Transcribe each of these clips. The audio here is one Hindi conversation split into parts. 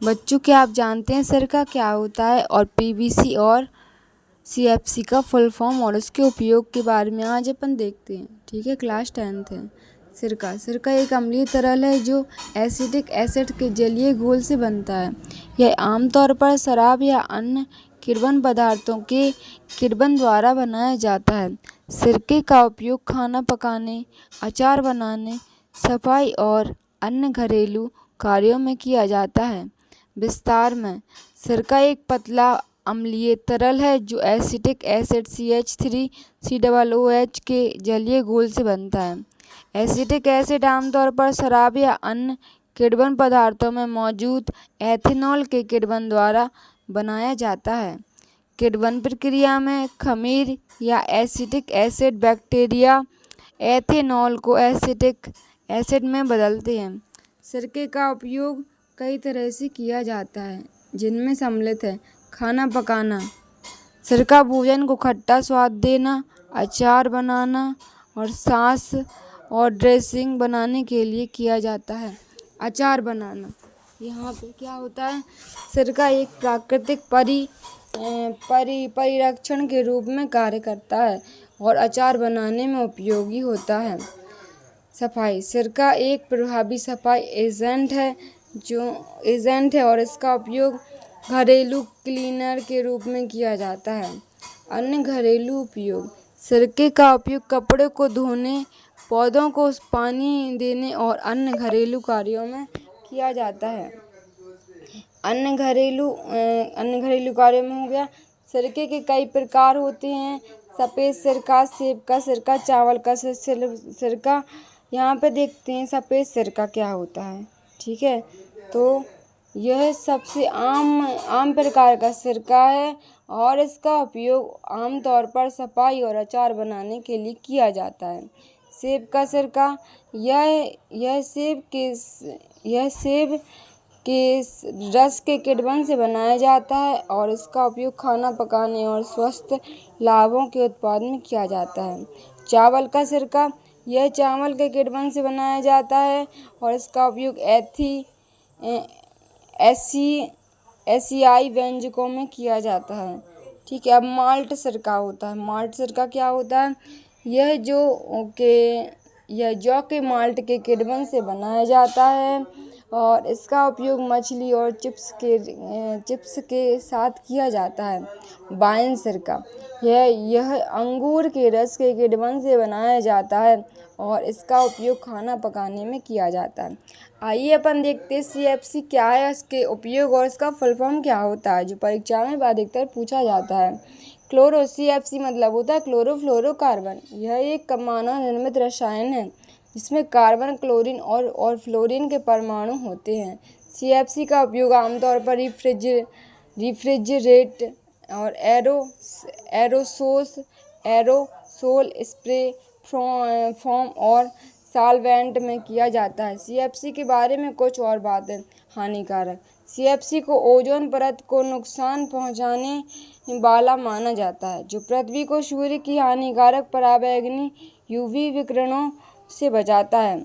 बच्चों, क्या आप जानते हैं सिरका क्या होता है और पीवीसी और सीएफसी का फुल फॉर्म और उसके उपयोग के बारे में आज अपन देखते हैं। ठीक है, क्लास 10th है। सिरका एक अम्लीय तरल है जो एसिटिक एसिड के जलीय घोल से बनता है। यह आमतौर पर शराब या अन्य किण्वन पदार्थों के किण्वन द्वारा बनाया जाता है। सिरके का उपयोग खाना पकाने, अचार बनाने, सफाई और अन्य घरेलू कार्यों में किया जाता है। विस्तार में, सिरका एक पतला अम्लीय तरल है जो एसिटिक एसिड CH3COOH के जलीय घोल से बनता है। एसिटिक एसिड आमतौर पर शराब या अन्य किण्वन पदार्थों में मौजूद एथेनॉल के किण्वन द्वारा बनाया जाता है। किण्वन प्रक्रिया में खमीर या एसिटिक एसिड बैक्टीरिया एथेनॉल को एसिटिक एसिड में बदलते हैं। सिरके का उपयोग कई तरह से किया जाता है, जिनमें सम्मिलित है खाना पकाना। सिरका भोजन को खट्टा स्वाद देना, अचार बनाना और सॉस और ड्रेसिंग बनाने के लिए किया जाता है। अचार बनाना, यहाँ पे क्या होता है, सिरका एक प्राकृतिक परिरक्षण के रूप में कार्य करता है और अचार बनाने में उपयोगी होता है। सफाई, सिरका एक प्रभावी सफाई एजेंट है और इसका उपयोग घरेलू क्लीनर के रूप में किया जाता है। अन्य घरेलू उपयोग, सिरके का उपयोग कपड़े को धोने, पौधों को पानी देने और अन्य घरेलू कार्यों में किया जाता है। अन्य घरेलू कार्यों में हो गया, सिरके के कई प्रकार होते हैं। सफ़ेद सिरका, सेब का सिरका, चावल का सिरका। यहाँ पे देखते हैं सफ़ेद सिरका क्या होता है। ठीक है, तो यह सबसे आम प्रकार का सिरका है और इसका उपयोग आमतौर पर सफाई और अचार बनाने के लिए किया जाता है। सेब का सिरका, यह सेब के रस के किण्वन से बनाया जाता है और इसका उपयोग खाना पकाने और स्वस्थ लाभों के उत्पादन में किया जाता है। चावल का सिरका, यह चावल के किण्वन से बनाया जाता है और इसका उपयोग एशियाई व्यंजनों में किया जाता है। ठीक है, अब माल्ट सिरका होता है। माल्ट सिरका क्या होता है, यह जौ के माल्ट के किण्वन से बनाया जाता है और इसका उपयोग मछली और चिप्स के साथ किया जाता है। वाइन सिरका, यह अंगूर के रस के किण्वन से बनाया जाता है और इसका उपयोग खाना पकाने में किया जाता है। आइए अपन देखते हैं CFC क्या है, इसके उपयोग और इसका फुल फॉर्म क्या होता है, जो परीक्षा में अधिकतर पूछा जाता है। CFC मतलब होता है क्लोरोफ्लोरोकार्बन। यह एक मानव निर्मित रसायन है जिसमें कार्बन, क्लोरीन और फ्लोरीन के परमाणु होते हैं। CFC का उपयोग आमतौर पर रिफ्रिजरेट और एरोसोल स्प्रे फोम और सॉल्वेंट में किया जाता है। CFC के बारे में कुछ और बातें। हानिकारक, CFC को ओजोन परत को नुकसान पहुंचाने वाला माना जाता है, जो पृथ्वी को सूर्य की हानिकारक पराबैंगनी UV विकिरणों से बचाता है।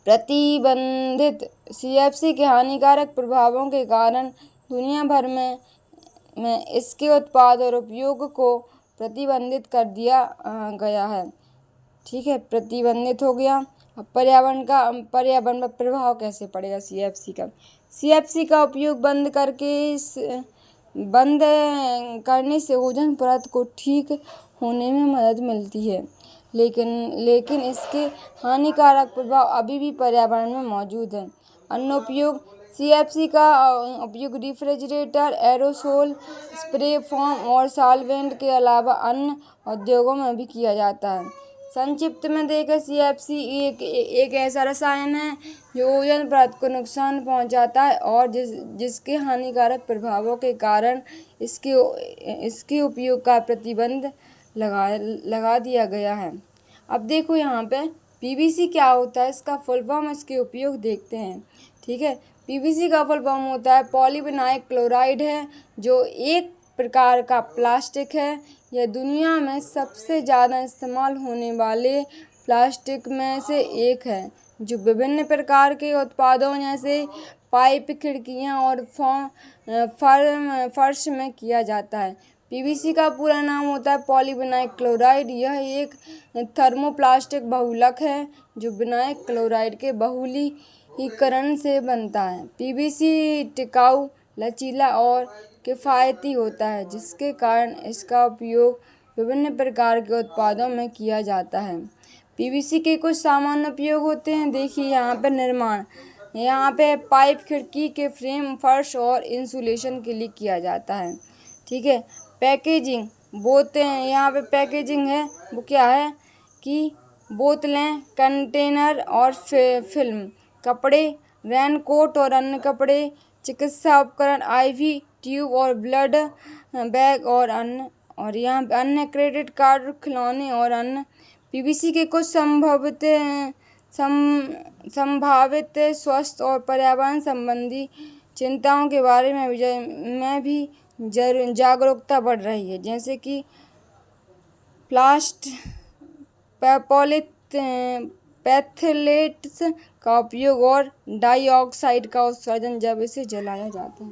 प्रतिबंधित, CFC के हानिकारक प्रभावों के कारण दुनिया भर में इसके उत्पाद और उपयोग को प्रतिबंधित कर दिया गया है। ठीक है, प्रतिबंधित हो गया। अब पर्यावरण पर प्रभाव कैसे पड़ेगा CFC का उपयोग बंद करने से ओजोन परत को ठीक होने में मदद मिलती है, लेकिन इसके हानिकारक प्रभाव अभी भी पर्यावरण में मौजूद हैं। अन्य उपयोग, CFC का उपयोग रेफ्रिजरेटर, एरोसोल स्प्रे फोम और सॉल्वेंट के अलावा अन्य उद्योगों में भी किया जाता है। संक्षिप्त में देखें, CFC एक ऐसा रसायन है जो ओजोन परत को नुकसान पहुंचाता है और जिसके हानिकारक प्रभावों के कारण इसके उपयोग का प्रतिबंध लगा दिया गया है। अब देखो यहाँ पे PVC क्या होता है, इसका फुल फॉर्म, इसके उपयोग देखते हैं। ठीक है, PVC का फुल फॉर्म होता है पॉलीविनाइल क्लोराइड है, जो एक प्रकार का प्लास्टिक है। यह दुनिया में सबसे ज़्यादा इस्तेमाल होने वाले प्लास्टिक में से एक है, जो विभिन्न प्रकार के उत्पादों जैसे पाइप, खिड़कियाँ और फर्श में किया जाता है। पीवीसी का पूरा नाम होता है पॉलीविनाइल क्लोराइड। यह एक थर्मोप्लास्टिक बहुलक है जो विनाइल क्लोराइड के बहुलकीकरण से बनता है। पीवीसी टिकाऊ, लचीला और किफ़ायती होता है, जिसके कारण इसका उपयोग विभिन्न प्रकार के उत्पादों में किया जाता है। पीवीसी के कुछ सामान्य उपयोग होते हैं। देखिए यहाँ पे निर्माण, यहाँ पे पाइप, खिड़की के फ्रेम, फर्श और इंसुलेशन के लिए किया जाता है। ठीक है। पैकेजिंग, बोतलें, यहाँ पे पैकेजिंग है वो क्या है कि बोतलें, कंटेनर और फिल्म, कपड़े, रेनकोट और अन्य कपड़े, चिकित्सा उपकरण, आईवी ट्यूब और ब्लड बैग और अन्य, और यहाँ पे अन्य क्रेडिट कार्ड, खिलौने और अन्य। पीवीसी के कुछ संभावित स्वास्थ्य और पर्यावरण संबंधी चिंताओं के बारे में भी जागरूकता बढ़ रही है, जैसे कि पैथलेट्स का उपयोग और डाइऑक्साइड का उत्सर्जन जब इसे जलाया जाता है।